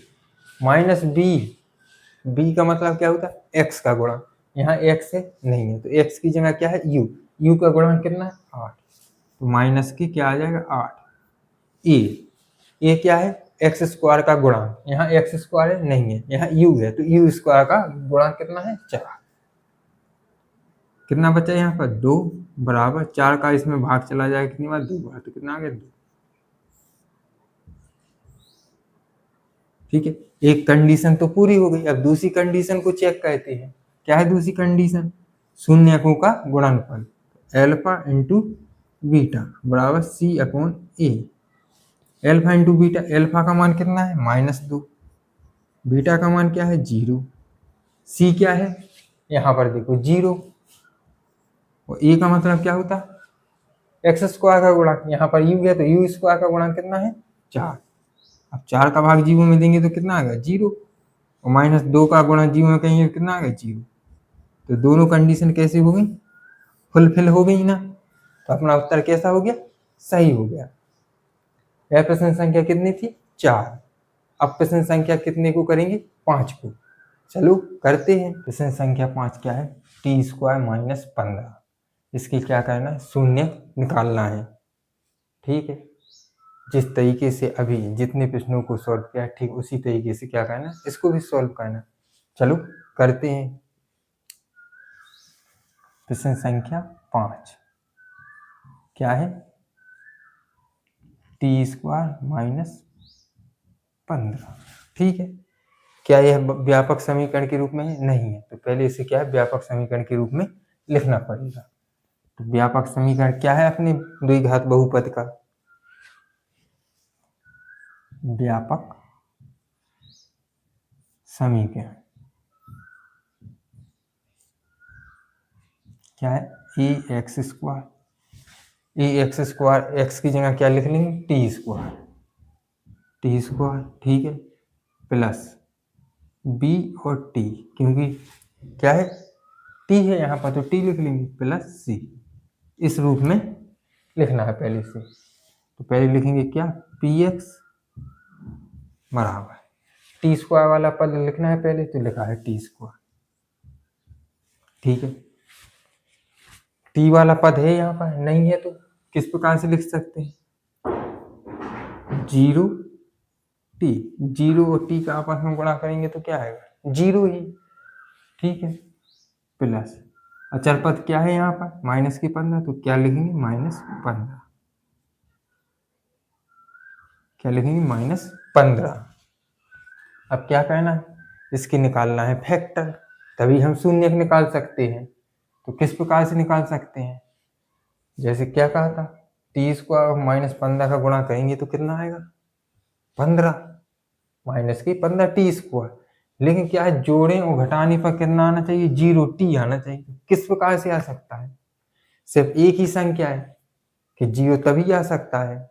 -b का मतलब क्या होता है, x का गुणा। यहाँ x है नहीं है, तो x की जगह क्या है, u का गुणा कितना है, 8। तो माइनस की क्या आ जाएगा, 8। a क्या है, x² का गुणा, यहाँ x² है नहीं है, यहाँ u है, तो u² का गुणा कितना है, 4। कितना बचा यहाँ पर, 2 बराबर 4 का इसमें भाग चला जाएगा कितनी बार, 2 बार, तो कितना आ गया, 2। ठीक है, एक कंडीशन तो पूरी हो गई। अब दूसरी कंडीशन को चेक कहते हैं। क्या है दूसरी कंडीशन, शून्यकों का गुणनफल, एल्फा इंटू बीटा बराबर c/a। Alpha into beta, alpha का मान कितना है, -2, बीटा का मान क्या है, 0, c क्या है, यहाँ पर देखो 0, और a का मतलब क्या होता है, x² का गुणा, यहाँ पर u है तो u² का गुणा कितना है, 4। अब 4 का भाग 0 में देंगे तो कितना आ गया, 0, और -2 का गुणा 0 में कहेंगे तो कितना आ गया, 0। तो दोनों कंडीशन कैसी हो गई, फुलफिल हो गई ना। तो अपना उत्तर कैसा हो गया, सही हो गया। यह प्रश्न संख्या कितनी थी, 4। अब प्रश्न संख्या कितने को करेंगे, 5 को। चलो करते हैं। प्रश्न संख्या 5 क्या है, t² - 15। इसकी क्या करना है, शून्य निकालना है। ठीक है, जिस तरीके से अभी जितने प्रश्नों को सॉल्व किया ठीक उसी तरीके से क्या करना है, इसको भी सॉल्व करना। चलो करते हैं। प्रश्न संख्या 5 क्या है, t² - 15। ठीक है, क्या यह व्यापक समीकरण के रूप में है, नहीं है, तो पहले इसे क्या है, व्यापक समीकरण के रूप में लिखना पड़ेगा। तो व्यापक समीकरण क्या है अपने द्विघात बहुपद का, व्यापक समीकरण क्या है, ax², x की जगह क्या लिख लेंगे, t²। ठीक है, प्लस बी और टी, क्योंकि क्या है टी है यहाँ पर तो टी लिख लेंगे प्लस सी, इस रूप में लिखना है पहले से। तो पहले लिखेंगे क्या, पी एक्स बराबर टी स्क्वायर वाला पद लिखना है पहले, तो लिखा है टी स्क्वायर। ठीक है, टी वाला पद है यहाँ पर, नहीं है तो किस प्रकार से लिख सकते हैं, जीरो टी, जीरो और टी का आपस में गुणा करेंगे तो क्या आएगा, जीरो ही। ठीक है, प्लस अचर पद क्या है यहाँ पर, माइनस की 15, तो क्या लिखेंगे -15, क्या लिखेंगे -15। अब क्या कहना है, इसकी निकालना है फैक्टर, तभी हम शून्य निकाल सकते हैं। तो किस प्रकार से निकाल सकते हैं, जैसे क्या कहा था, टी स्क्वायर -15 का गुणा करेंगे तो कितना आएगा 15, माइनस की 15 टी स्क्वायर। लेकिन क्या है, जोड़ें और घटाने पर कितना आना चाहिए, जीरो टी आना चाहिए। किस प्रकार से आ सकता है, सिर्फ एक ही संख्या है कि जीरो तभी आ सकता है।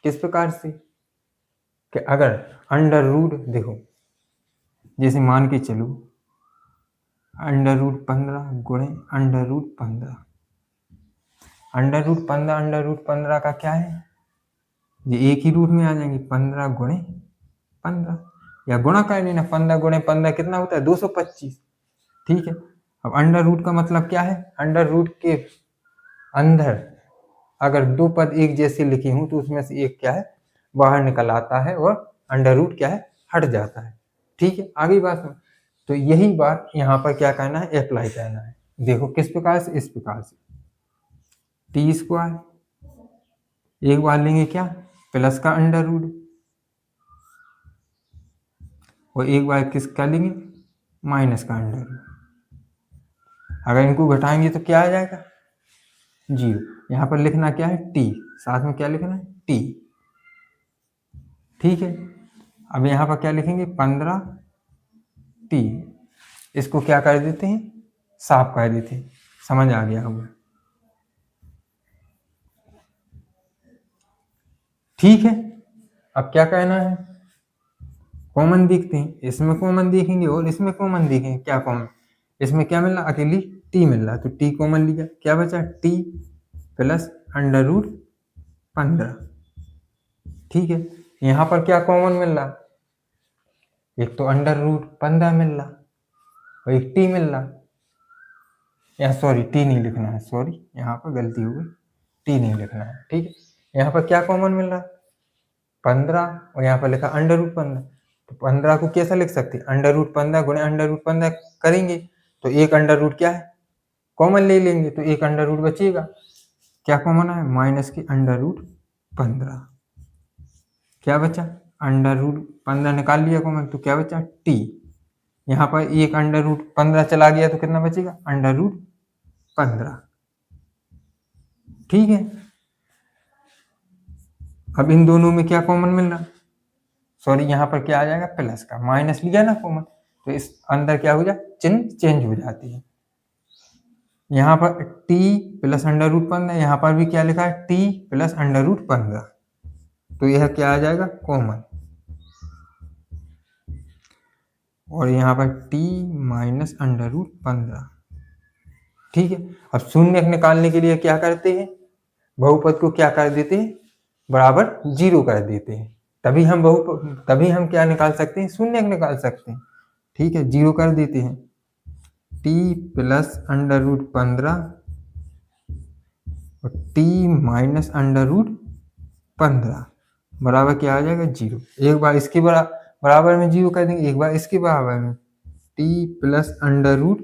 किस प्रकार से, कि अगर अंडर रूट, देखो जैसे मान के चलो √15 गुणे √15, √15 का क्या है, ये एक ही रूट में आ जाएंगे, 15 गुणे 15, या गुणा कर लेना, 15 गुणे 15 कितना होता है 225। ठीक है, अब अंडर रूट का मतलब क्या है, अंडर रूट के अंदर अगर दो पद एक जैसे लिखे हूं तो उसमें से एक क्या है बाहर निकल आता है और अंडर रूट क्या है हट जाता है। ठीक है, आगे बात में तो यही बात यहाँ पर क्या कहना है, अप्लाई करना है। देखो किस प्रकार से, इस प्रकार से टी स्क्वायर, एक बार लेंगे क्या प्लस का अंडर रूट, और एक बार किसका लेंगे माइनस का अंडर रूट। अगर इनको घटाएंगे तो क्या आ जाएगा जीरो। यहाँ पर लिखना क्या है टी, साथ में क्या लिखना है टी। ठीक है, अब यहाँ पर क्या लिखेंगे 15 टी, इसको क्या कर देते हैं साफ कर देते हैं, समझ आ गया होगा। ठीक है, अब क्या कहना है, कॉमन देखते हैं, इसमें कॉमन देखेंगे और इसमें कॉमन देखेंगे, क्या कॉमन, इसमें क्या मिल रहा अकेली टी मिल रहा, तो टी कॉमन लिया, क्या बचा टी प्लस अंडर रूट 15। ठीक है, यहाँ पर क्या कॉमन मिल रहा, एक तो अंडर रूट 15 मिल रहा और एक टी मिल रहा, यहाँ सॉरी टी नहीं लिखना है, सॉरी यहाँ पर गलती हो गई, टी नहीं लिखना है। ठीक है, यहाँ पर क्या कॉमन मिल रहा 15 और यहाँ पर लिखा अंडर रूट 15, तो 15 को कैसा लिख सकते हैं अंडर रूट 15 गुणे अंडर रूट 15 करेंगे तो एक अंडर रूट क्या है कॉमन ले लेंगे, तो एक अंडर रूट बचेगा, क्या कॉमन है माइनस की अंडर रूट 15, क्या बचा अंडर रूट 15 निकाल लिया कॉमन, तो क्या बचा टी, यहाँ पर एक अंडर रूट 15 चला गया तो कितना बचेगा अंडर रूट 15। ठीक है, अब इन दोनों में क्या कॉमन मिल रहा, सॉरी यहाँ पर क्या आ जाएगा प्लस का, माइनस लिया ना कॉमन तो इस अंदर क्या हो जाए चिन्ह चेंज हो जाती है। यहाँ पर t प्लस अंडर रूट 15, यहाँ पर भी क्या लिखा है t प्लस अंडर रूट 15, तो यह क्या आ जाएगा कॉमन, और यहाँ पर t माइनस अंडर रूट 15। ठीक है, अब शून्य निकालने के लिए क्या करते हैं, बहुपद को क्या कर देते हैं बराबर जीरो कर देते हैं, तभी हम क्या निकाल सकते हैं शून्य निकाल सकते हैं। ठीक है, जीरो कर देते हैं, t प्लस अंडर रूट 15 और t माइनस अंडर रूट 15 बराबर क्या आ जाएगा जीरो। एक बार इसके बराबर में जीरो कर देंगे, एक बार इसके बराबर में t प्लस अंडर रूट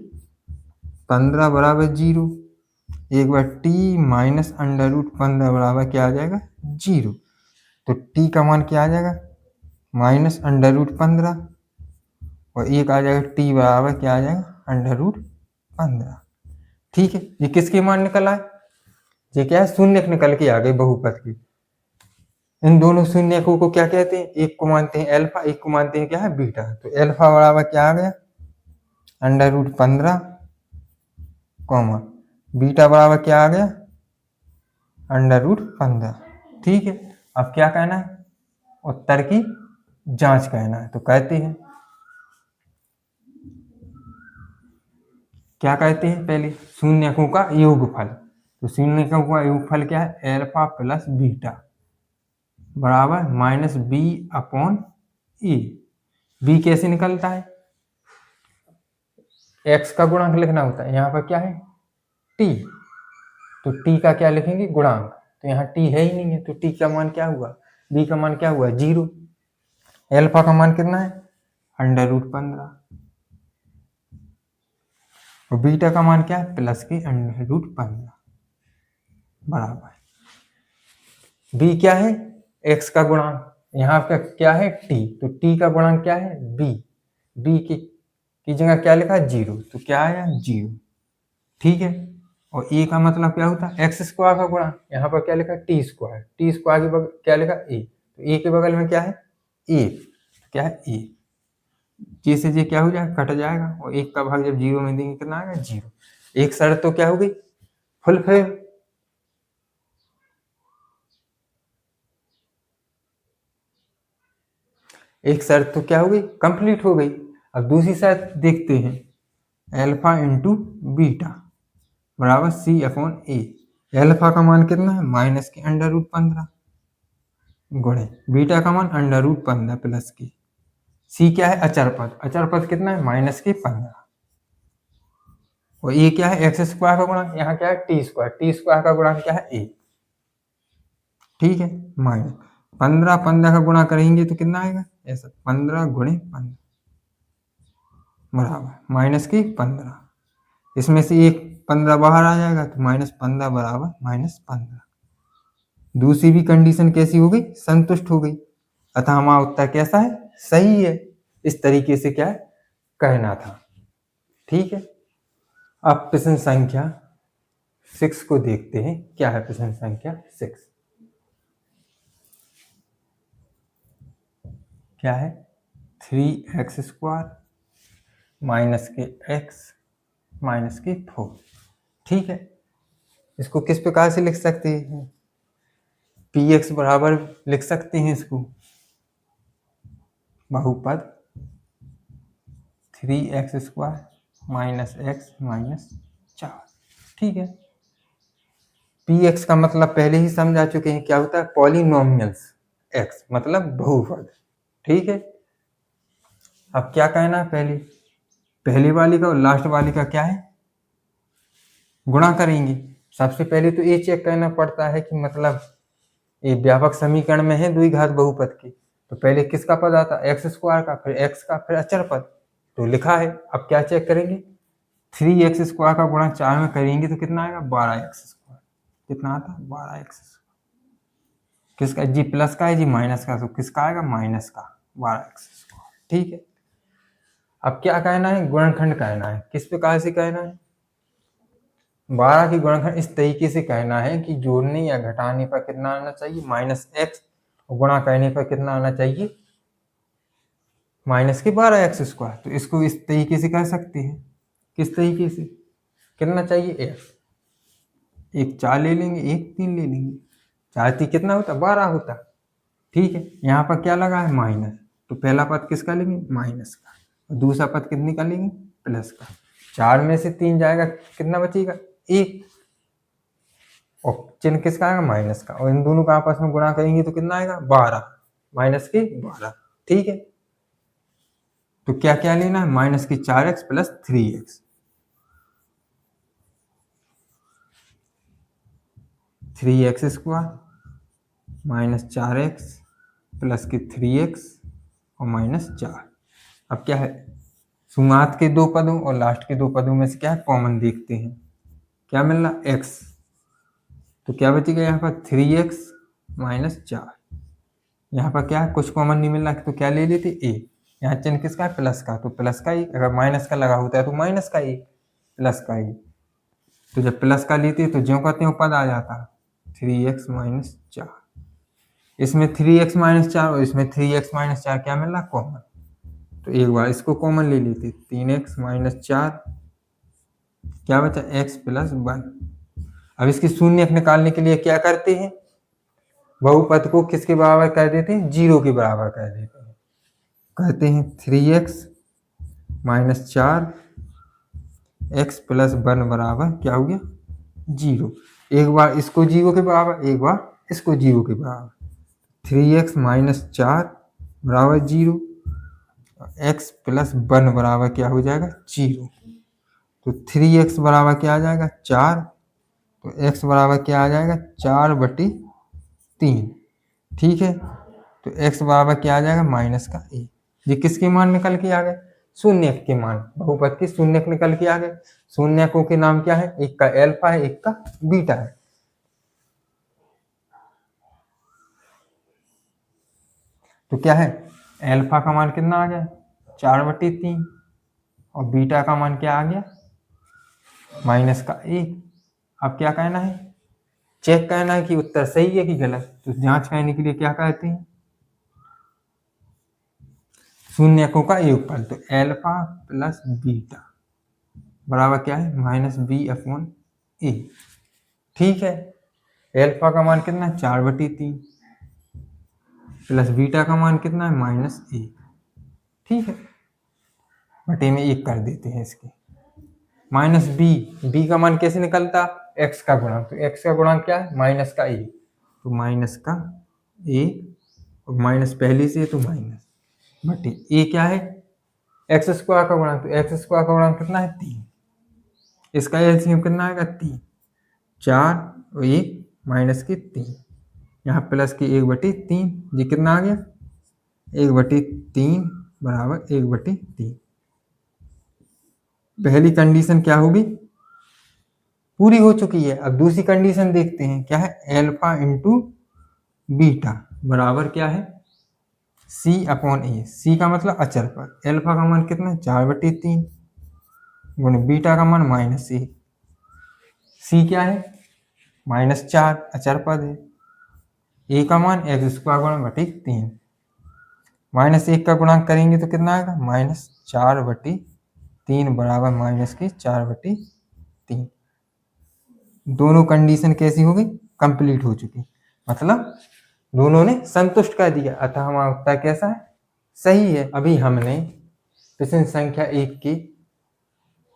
15 बराबर जीरो, एक बार t माइनस अंडर रूट 15 बराबर क्या आ जाएगा जीरो, तो t का मान क्या आ जाएगा माइनस अंडर रूट 15 और एक आ जाएगा t बराबर क्या आ जाएगा अंडर रूट 15। ठीक है, ये किसके मान निकल आए, ये क्या है शून्य निकल के आ गए बहुपद की। इन दोनों शून्यकों को क्या कहते हैं, एक को मानते हैं अल्फा, एक को मानते हैं क्या है बीटा, तो अल्फा बराबर क्या आ गया अंडर रूट 15 कॉमा बीटा बराबर क्या आ गया अंडर रूट 15। ठीक है, अब क्या कहना है उत्तर की जांच कहना है, तो कहते हैं क्या कहते हैं, पहले शून्यकों का योगफल। तो शून्यकों का योगफल क्या है, एल्फा प्लस बीटा बराबर माइनस बी अपॉन ए। बी कैसे निकलता है, एक्स का गुणांक लिखना होता है, यहाँ पर क्या है टी, तो टी का क्या लिखेंगे गुणांक, तो यहाँ टी है ही नहीं है, तो टी का मान क्या हुआ, बी का मान क्या हुआ 0। एल्फा का मान कितना है √15 और बीटा का मान क्या है प्लस के √15 बराबर बी क्या है एक्स का गुणांक, यहाँ पे क्या है टी, तो टी का गुणांक क्या है बी, बी की जगह क्या लिखा 0, तो क्या आया 0। ठीक है, और ए का मतलब क्या होता है एक्स स्क्वायर का गुणा, यहाँ पर क्या लिखा टी स्क्वायर, टी स्क्वायर के बगल क्या लिखा ए, तो ए के बगल में क्या है ए, तो क्या है ए, जे से जे क्या हो जाएगा कट जाएगा, और एक का भाग जब 0 में देंगे कितना आएगा 0। एक शर्त तो क्या हो गई फुलफिल, एक शर्त तो क्या हो गई कंप्लीट हो गई। अब दूसरी शर्त देखते हैं, एल्फा इंटू बीटा बराबर सी अपॉन ए। एल्फा का मान कितना है माइनस के √15 गुणे बीटा का मान √15 प्लस की, सी क्या है अचर पद, अचर पद कितना है माइनस के 15, और ए क्या है एक्स स्क्वायर का गुणांक, यहाँ क्या है टी स्क्वायर का गुणांक क्या है ए। ठीक है, माइनस 15 का गुणा करेंगे तो कितना आएगा ऐसा 15 गुणे 15 बराबर माइनस की 15, इसमें से एक 15 बाहर आ जाएगा तो -15 बराबर -15। दूसरी भी कंडीशन कैसी हो गई संतुष्ट हो गई, अतः हमारा उत्तर कैसा है सही है। इस तरीके से क्या है कहना था। ठीक है, अब प्रश्न संख्या 6 को देखते हैं, क्या है प्रश्न संख्या 6, क्या है 3x² माइनस के x माइनस के 4। ठीक है, इसको किस प्रकार से लिख सकते हैं, px बराबर लिख सकते हैं इसको बहुपद 3x² माइनस x माइनस 4। ठीक है, px का मतलब पहले ही समझा चुके हैं क्या होता है पॉलिनोमियल्स, x मतलब बहुपद। ठीक है, अब क्या कहना है पहली वाली का और लास्ट वाली का क्या है गुणा करेंगे। सबसे पहले तो ये चेक करना पड़ता है कि मतलब ये व्यापक समीकरण में है द्विघात बहुपद की, तो पहले किसका पद आता है x² का, फिर x का, फिर अचर पद, तो लिखा है। अब क्या चेक करेंगे 3x² का गुणा 4 में करेंगे तो कितना आएगा 12x², कितना आता है 12x, किसका जी प्लस का है जी माइनस का, तो किसका आएगा माइनस का 12x²। ठीक है, अब क्या कहना है गुणनखंड कहना है, किस प्रकार से कहना है 12 की गुणनखंड इस तरीके से कहना है कि जोड़ने या घटाने पर कितना आना चाहिए -x, और गुणा करने पर कितना आना चाहिए माइनस के 12x²। तो इसको इस तरीके से कह सकते हैं, किस तरीके से कितना चाहिए x, एक 4 ले लेंगे एक 3 ले लेंगे, 4 3 कितना होता 12 होता। ठीक है, यहाँ पर क्या लगा है माइनस, तो पहला पद किसका लेंगे माइनस का, और दूसरा पद कितने का लेंगे प्लस का, 4 में से 3 जाएगा कितना बचेगा 1, और चिन्ह किसका आएगा माइनस का, और इन दोनों का आपस में गुणा करेंगे तो कितना आएगा 12 माइनस के 12। ठीक है, तो क्या क्या लेना है माइनस की 4x plus 3x, 3x² minus 4x plus की 3x और -4। अब क्या है शुरुआत के दो पदों और लास्ट के दो पदों में से क्या है कॉमन देखते हैं, क्या मिल रहा x, तो क्या बचेगा यहाँ पर 3x माइनस 4, यहाँ पर क्या है कुछ कॉमन नहीं मिल रहा तो क्या ले लेते a, यहाँ चिन्ह किसका है प्लस का, तो प्लस का ही, अगर माइनस का लगा होता है तो माइनस का ही प्लस का ही, तो जब प्लस का लेते तो ज्यों कहते हैं पद आ जाता 3x माइनस 4, इसमें 3x माइनस 4 और इसमें 3x माइनस 4 क्या मिल रहा कॉमन, तो एक बार इसको कॉमन ले लेते 3x माइनस 4, क्या बचा x प्लस 1। अब इसकी शून्य निकालने के लिए क्या करते हैं बहुपद को किसके बराबर कर देते हैं 0 के बराबर कर देते हैं, कहते हैं 3x माइनस 4 x प्लस 1 बराबर क्या हो गया 0। एक बार इसको 0 के बराबर, एक बार इसको 0 के बराबर। 3x माइनस 4 बराबर 0, x प्लस 1 बराबर क्या हो जाएगा 0। तो 3x बराबर क्या आ जाएगा 4, तो x बराबर क्या आ जाएगा 4/3। ठीक है, तो x बराबर क्या आ जाएगा माइनस का a। ये किसके मान निकल के आ गए, शून्यक के मान, बहुपद के शून्यक निकल के आ गए। शून्यकों के नाम क्या है, एक का एल्फा है, एक का बीटा है। तो क्या है, एल्फा का मान कितना आ गया 4/3 और बीटा का मान क्या आ गया माइनस का a। अब क्या कहना है, चेक करना है कि उत्तर सही है कि गलत। तो जांच करने के लिए क्या कहते हैं, शून्यकों का योगफल। तो एल्फा प्लस बीटा बराबर क्या है माइनस b/a। ठीक है, एल्फा का मान कितना है 4/3 प्लस बीटा का मान कितना है -a। ठीक है, बटे में 1 कर देते हैं इसके। माइनस b का मान कैसे निकलता, x का गुणांक। तो x का गुणांक क्या है माइनस का a, तो माइनस का a और माइनस पहले से तो माइनस बटे a क्या है एक्स स्क्वायर का गुणांक। तो एक्स स्क्वायर का गुणांक कितना है 3, इसका एलसीएम कितना आएगा 3, 4 और 1 माइनस के 3, यहाँ प्लस के 1/3, ये कितना आ गया 1/3 बराबर 1/3। पहली कंडीशन क्या होगी पूरी हो चुकी है। अब दूसरी कंडीशन देखते हैं, क्या है एल्फा इंटू बीटा बराबर क्या है c/a। c का मतलब अचर पर, एल्फा का मान कितना है 4/3 गुणे बीटा का मान -a। c क्या है -4 अचर पद है, a का मान x² बटे 3, -1 का गुणांक करेंगे तो कितना आएगा -4/3 बराबर -4/3। दोनों कंडीशन कैसी हो गई कंप्लीट हो चुकी, मतलब दोनों ने संतुष्ट कर दिया, अतः हमारा उत्तर कैसा है सही है। अभी हमने प्रश्न संख्या 1 के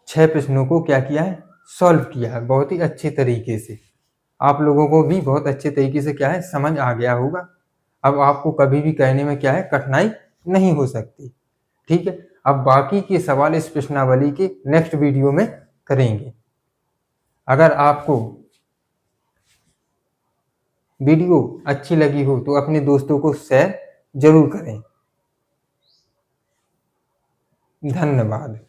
6 प्रश्नों को क्या किया है सॉल्व किया है बहुत ही अच्छे तरीके से। आप लोगों को भी बहुत अच्छे तरीके से क्या है समझ आ गया होगा। अब आपको कभी भी कहने में क्या है कठिनाई नहीं हो सकती। ठीक है, अब बाकी के सवाल इस प्रश्नावली के नेक्स्ट वीडियो में करेंगे। अगर आपको वीडियो अच्छी लगी हो तो अपने दोस्तों को शेयर जरूर करें। धन्यवाद।